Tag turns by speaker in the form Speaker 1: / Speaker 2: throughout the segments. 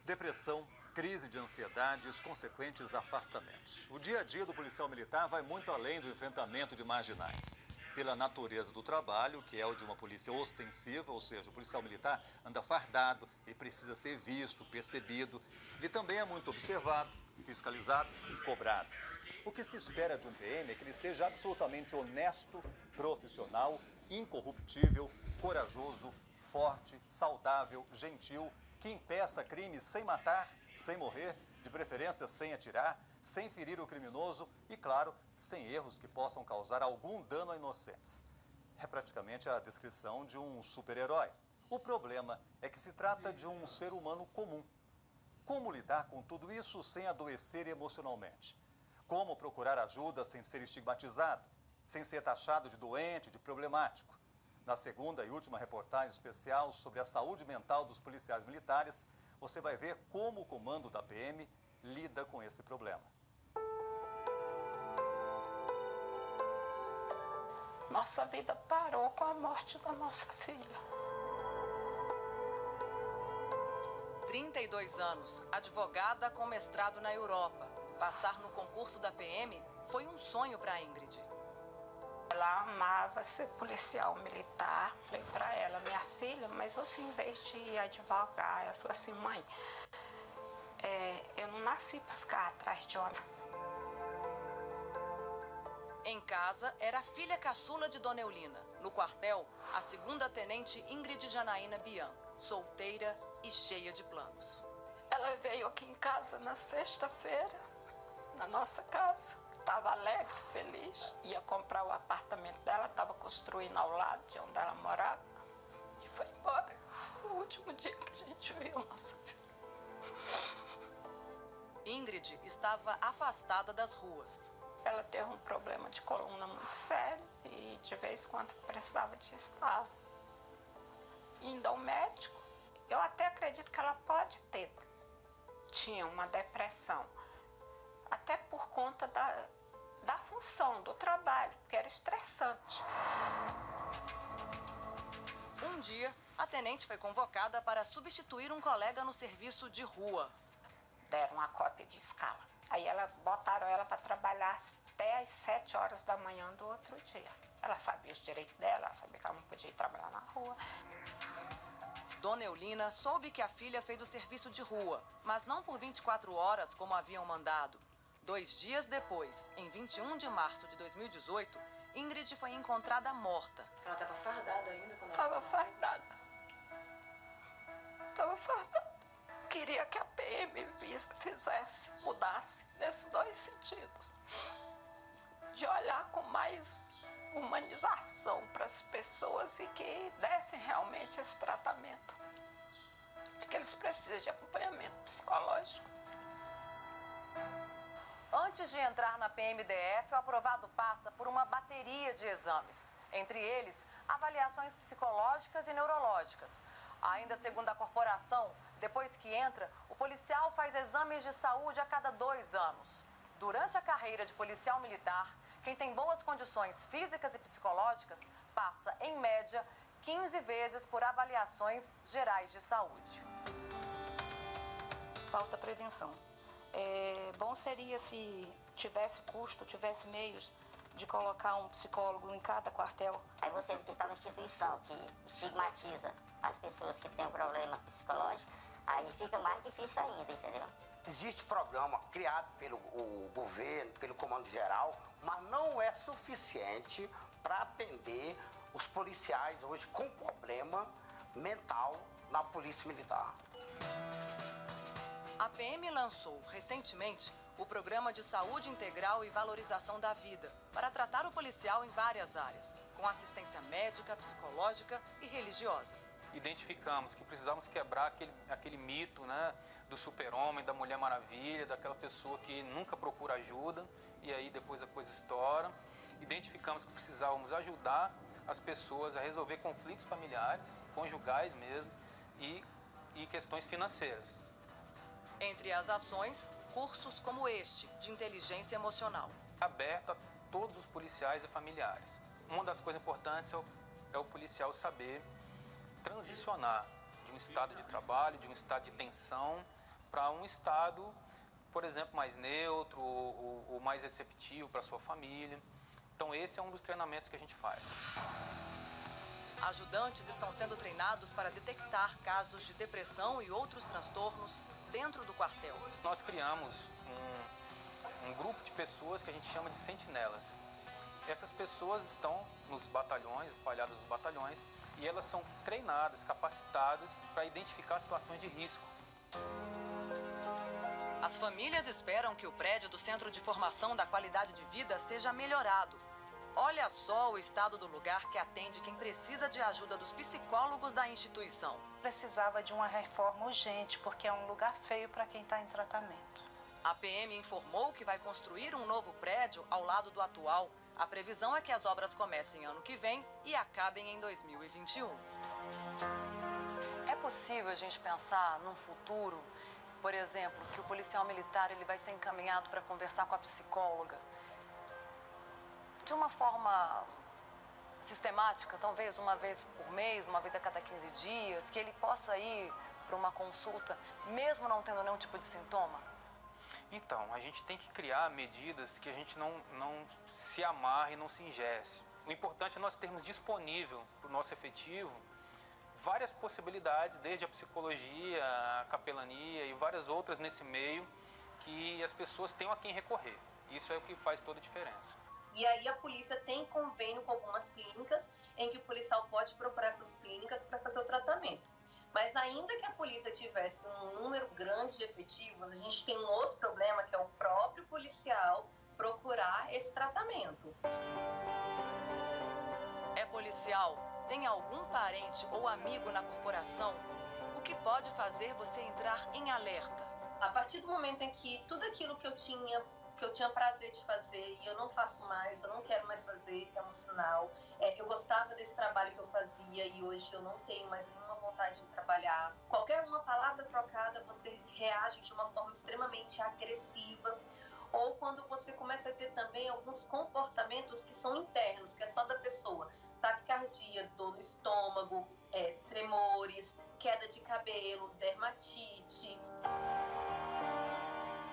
Speaker 1: Depressão, crise de ansiedade e os consequentes afastamentos. O dia a dia do policial militar vai muito além do enfrentamento de marginais. Pela natureza do trabalho, que é o de uma polícia ostensiva, ou seja, o policial militar anda fardado e precisa ser visto, percebido. Ele também é muito observado, fiscalizado e cobrado. O que se espera de um PM é que ele seja absolutamente honesto, profissional, incorruptível, corajoso, forte, saudável, gentil, que impeça crimes sem matar, sem morrer, de preferência sem atirar, sem ferir o criminoso e, claro, sem erros que possam causar algum dano a inocentes. É praticamente a descrição de um super-herói. O problema é que se trata de um ser humano comum. Como lidar com tudo isso sem adoecer emocionalmente? Como procurar ajuda sem ser estigmatizado, sem ser taxado de doente, de problemático? Na segunda e última reportagem especial sobre a saúde mental dos policiais militares, você vai ver como o comando da PM lida com esse problema.
Speaker 2: Nossa vida parou com a morte da nossa filha.
Speaker 3: 32 anos, advogada com mestrado na Europa. Passar no concurso da PM foi um sonho para Ingrid.
Speaker 2: Ela amava ser policial militar. Falei para ela, minha filha, mas você em vez de advogar, ela falou assim, mãe, eu não nasci para ficar atrás de homem.
Speaker 3: Em casa, era a filha caçula de Dona Eulina. No quartel, a segunda tenente Ingrid Janaína Bian, solteira e cheia de planos.
Speaker 2: Ela veio aqui em casa na sexta-feira, na nossa casa. Estava alegre, feliz. Ia comprar o apartamento dela, estava construindo ao lado de onde ela morava. E foi embora. Foi o último dia que a gente viu nossa filha.
Speaker 3: Ingrid estava afastada das ruas.
Speaker 2: Ela teve um problema de coluna muito sério e de vez em quando precisava de estar indo ao médico. Eu até acredito que ela tinha uma depressão, até por conta da função, do trabalho, que era estressante.
Speaker 3: Um dia, a tenente foi convocada para substituir um colega no serviço de rua.
Speaker 2: Deram uma cópia de escala. Aí botaram ela para trabalhar até às 7 horas da manhã do outro dia. Ela sabia os direitos dela, ela sabia que ela não podia ir trabalhar na rua.
Speaker 3: Dona Eulina soube que a filha fez o serviço de rua, mas não por 24 horas como haviam mandado. 2 dias depois, em 21 de março de 2018, Ingrid foi encontrada morta.
Speaker 4: Ela estava fardada ainda?
Speaker 2: Estava fardada. Estava fardada. Queria que a PM mudasse nesses 2 sentidos. De olhar com mais humanização para as pessoas e que dessem realmente esse tratamento. Porque eles precisam de acompanhamento psicológico.
Speaker 3: Antes de entrar na PMDF, o aprovado passa por uma bateria de exames. Entre eles, avaliações psicológicas e neurológicas. Ainda segundo a corporação, depois que entra, o policial faz exames de saúde a cada 2 anos. Durante a carreira de policial militar, quem tem boas condições físicas e psicológicas passa, em média, 15 vezes por avaliações gerais de saúde.
Speaker 5: Falta prevenção. Bom seria se tivesse custo, tivesse meios de colocar um psicólogo em cada quartel.
Speaker 6: Aí você que está numa instituição que estigmatiza as pessoas que têm um problema psicológico, aí fica mais difícil ainda, entendeu?
Speaker 7: Existe programa criado pelo governo, pelo Comando Geral, mas não é suficiente para atender os policiais hoje com problema mental na Polícia Militar.
Speaker 3: A PM lançou, recentemente, o Programa de Saúde Integral e Valorização da Vida, para tratar o policial em várias áreas, com assistência médica, psicológica e religiosa.
Speaker 8: Identificamos que precisávamos quebrar aquele mito, né, do super-homem, da Mulher Maravilha, daquela pessoa que nunca procura ajuda e aí depois a coisa estoura. Identificamos que precisávamos ajudar as pessoas a resolver conflitos familiares, conjugais mesmo, e questões financeiras.
Speaker 3: Entre as ações, cursos como este, de inteligência emocional.
Speaker 8: Aberto a todos os policiais e familiares. Uma das coisas importantes é o policial saber transicionar de um estado de trabalho, de um estado de tensão, para um estado, por exemplo, mais neutro ou mais receptivo para a sua família. Então esse é um dos treinamentos que a gente faz.
Speaker 3: Ajudantes estão sendo treinados para detectar casos de depressão e outros transtornos dentro do quartel.
Speaker 8: Nós criamos um grupo de pessoas que a gente chama de sentinelas. Essas pessoas estão nos batalhões, espalhadas nos batalhões, e elas são treinadas, capacitadas para identificar situações de risco.
Speaker 3: As famílias esperam que o prédio do Centro de Formação da Qualidade de Vida seja melhorado. Olha só o estado do lugar que atende quem precisa de ajuda dos psicólogos da instituição.
Speaker 5: Precisava de uma reforma urgente, porque é um lugar feio para quem está em tratamento.
Speaker 3: A PM informou que vai construir um novo prédio ao lado do atual. A previsão é que as obras comecem ano que vem e acabem em 2021. É possível a gente pensar num futuro, por exemplo, que o policial militar ele vai ser encaminhado para conversar com a psicóloga de uma forma sistemática, talvez uma vez por mês, uma vez a cada 15 dias, que ele possa ir para uma consulta, mesmo não tendo nenhum tipo de sintoma?
Speaker 8: Então, a gente tem que criar medidas que a gente não se amarre, não se ingesse. O importante é nós termos disponível para o nosso efetivo várias possibilidades, desde a psicologia, a capelania e várias outras nesse meio, que as pessoas tenham a quem recorrer. Isso é o que faz toda a diferença.
Speaker 4: E aí a polícia tem convênio com algumas clínicas em que o policial pode procurar essas clínicas para fazer o tratamento. Mas ainda que a polícia tivesse um número grande de efetivos, a gente tem um outro problema, que é o próprio policial procurar esse tratamento.
Speaker 3: É policial? Tem algum parente ou amigo na corporação? O que pode fazer você entrar em alerta?
Speaker 4: A partir do momento em que tudo aquilo que eu tinha prazer de fazer e eu não faço mais, eu não quero mais fazer, é um sinal. Eu gostava desse trabalho que eu fazia e hoje eu não tenho mais nenhuma vontade de trabalhar. Qualquer uma palavra trocada, você reage de uma forma extremamente agressiva. Ou quando você começa a ter também alguns comportamentos que são internos, que é só da pessoa. Taquicardia, dor no estômago, tremores, queda de cabelo, dermatite.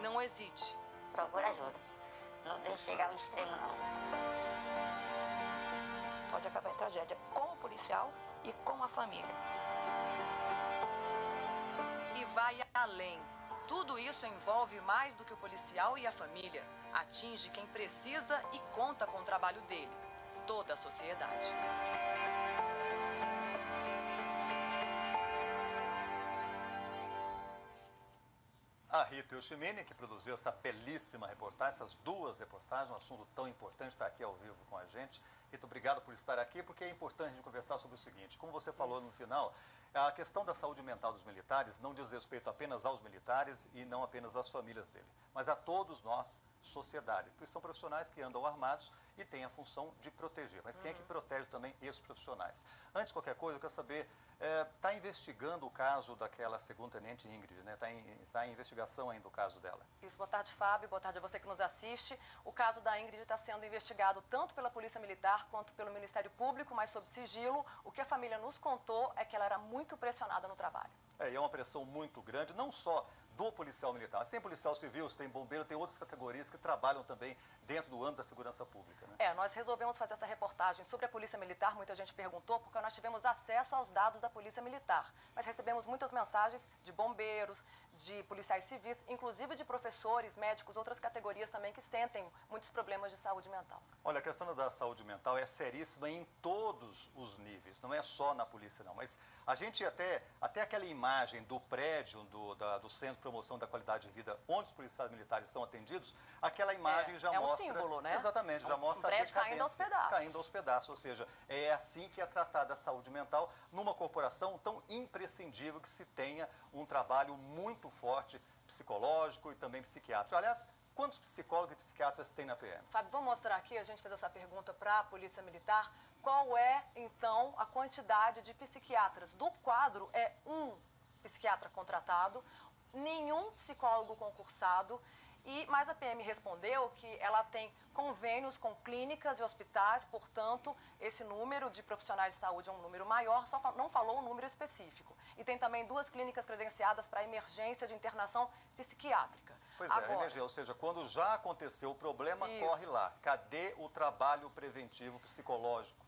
Speaker 3: Não hesite.
Speaker 6: Procura ajuda. Não deixe chegar ao extremo, não.
Speaker 5: Pode acabar em tragédia com o policial e com a família.
Speaker 3: E vai além. Tudo isso envolve mais do que o policial e a família. Atinge quem precisa e conta com o trabalho dele. Toda a sociedade.
Speaker 1: A Rita Yoshimine, que produziu essa belíssima reportagem, essas duas reportagens, um assunto tão importante, está aqui ao vivo com a gente. Rita, obrigado por estar aqui, porque é importante a gente conversar sobre o seguinte. Como você falou no final, a questão da saúde mental dos militares não diz respeito apenas aos militares e não apenas às famílias dele, mas a todos nós, sociedade, porque são profissionais que andam armados e têm a função de proteger. Mas quem é que protege também esses profissionais? Antes de qualquer coisa, eu quero saber, está investigando o caso daquela segunda-tenente Ingrid, né? Está em investigação ainda o caso dela.
Speaker 3: Isso, boa tarde, Fábio, boa tarde a você que nos assiste. O caso da Ingrid está sendo investigado tanto pela Polícia Militar quanto pelo Ministério Público, mas sob sigilo. O que a família nos contou é que ela era muito pressionada no trabalho.
Speaker 1: E é uma pressão muito grande, não só do policial militar, mas tem policial civil, tem bombeiro, tem outras categorias que trabalham também dentro do âmbito da segurança pública, né?
Speaker 3: Nós resolvemos fazer essa reportagem sobre a Polícia Militar, muita gente perguntou, porque nós tivemos acesso aos dados da Polícia Militar. Mas recebemos muitas mensagens de bombeiros, de policiais civis, inclusive de professores, médicos, outras categorias também que sentem muitos problemas de saúde mental.
Speaker 1: Olha, a questão da saúde mental é seríssima em todos os níveis, não é só na polícia não, mas a gente até aquela imagem do prédio do Centro de Promoção da Qualidade de Vida, onde os policiais militares são atendidos, aquela imagem já mostra...
Speaker 3: É um símbolo, né?
Speaker 1: Exatamente, já mostra
Speaker 3: um prédio
Speaker 1: a
Speaker 3: decadência
Speaker 1: caindo aos pedaços, ou seja, é assim que é tratada a saúde mental numa corporação tão imprescindível que se tenha um trabalho muito forte psicológico e também psiquiátrico. Aliás, quantos psicólogos e psiquiatras tem na PM?
Speaker 3: Fábio, vamos mostrar aqui, a gente fez essa pergunta para a Polícia Militar. Qual é, então, a quantidade de psiquiatras? Do quadro é um psiquiatra contratado, nenhum psicólogo concursado Mas a PM respondeu que ela tem convênios com clínicas e hospitais, portanto, esse número de profissionais de saúde é um número maior, só não falou um número específico. E tem também 2 clínicas credenciadas para emergência de internação psiquiátrica.
Speaker 1: Pois é, Renegê, ou seja, quando já aconteceu o problema, corre lá. Cadê o trabalho preventivo psicológico?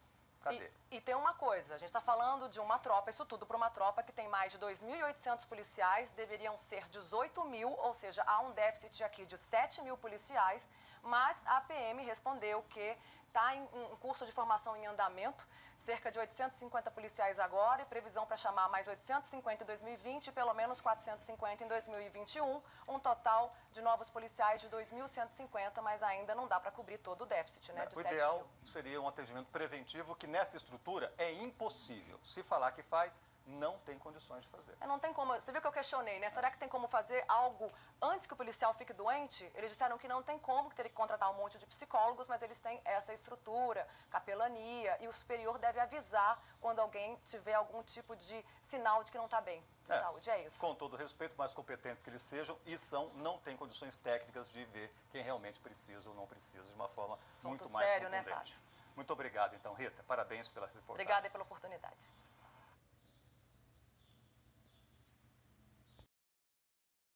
Speaker 1: Cadê?
Speaker 3: E tem uma coisa, a gente está falando de uma tropa, isso tudo para uma tropa que tem mais de 2.800 policiais, deveriam ser 18.000, ou seja, há um déficit aqui de 7.000 policiais, mas a PM respondeu que está em curso de formação em andamento, cerca de 850 policiais agora e previsão para chamar mais 850 em 2020 e pelo menos 450 em 2021, um total de novos policiais de 2.150, mas ainda não dá para cobrir todo o déficit, né?
Speaker 1: O ideal seria um atendimento preventivo que nessa estrutura é impossível. Se falar que faz, não tem condições de fazer.
Speaker 3: Não tem como. Você viu que eu questionei, né? Será que tem como fazer algo antes que o policial fique doente? Eles disseram que não tem como, que teria que contratar um monte de psicólogos, mas eles têm essa estrutura, capelania, e o superior deve avisar quando alguém tiver algum tipo de sinal de que não está bem de saúde. É isso.
Speaker 1: Com todo respeito, mais competentes que eles sejam, não tem condições técnicas de ver quem realmente precisa ou não precisa de uma forma muito mais
Speaker 3: sério,
Speaker 1: contundente.
Speaker 3: Né, Fábio?
Speaker 1: Muito obrigado, então, Rita. Parabéns pela reportagem.
Speaker 3: Obrigada pela oportunidade.